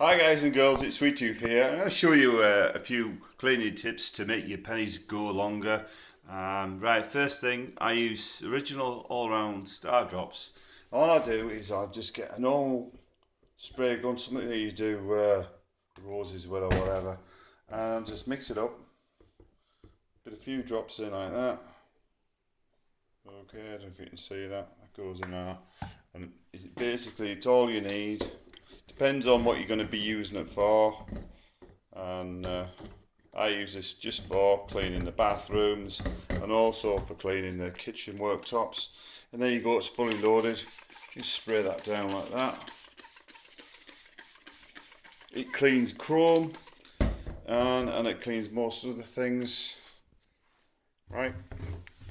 Hi guys and girls, it's Sweet Tooth here. I'm going to show you a few cleaning tips to make your pennies go longer. Right, first thing, I use original all-round star drops. All I do is I just get a normal spray gun, something that you do roses with or whatever, and just mix it up. Put a few drops in like that. Okay, I don't know if you can see that. That goes in there, and basically it's all you need. Depends on what you're going to be using it for, and I use this just for cleaning the bathrooms and also for cleaning the kitchen worktops. And there you go, it's fully loaded. Just spray that down like that. It cleans chrome and it cleans most of the things. Right,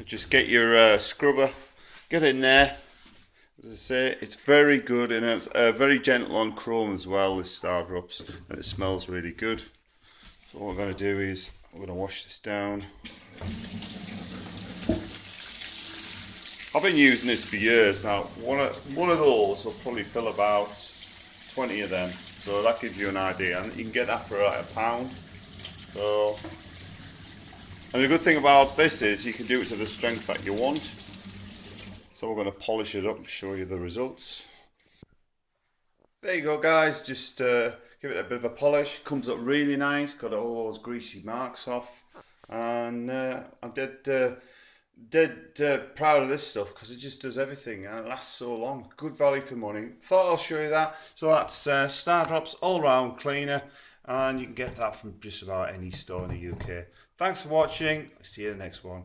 just get your scrubber, get in there. As I say, it's very good and it's very gentle on chrome as well, this star drops, and it smells really good. So what we're going to do is we're going to wash this down. I've been using this for years now. One of those will probably fill about 20 of them, so that gives you an idea, and you can get that for like £1. So, and the good thing about this is you can do it to the strength that you want. So we're going to polish it up and show you the results. There you go guys, just give it a bit of a polish. Comes up really nice, got all those greasy marks off. And I'm dead proud of this stuff because it just does everything and it lasts so long. Good value for money. Thought I'll show you that. So that's Star Drops All Round Cleaner, and you can get that from just about any store in the UK. Thanks for watching, see you in the next one.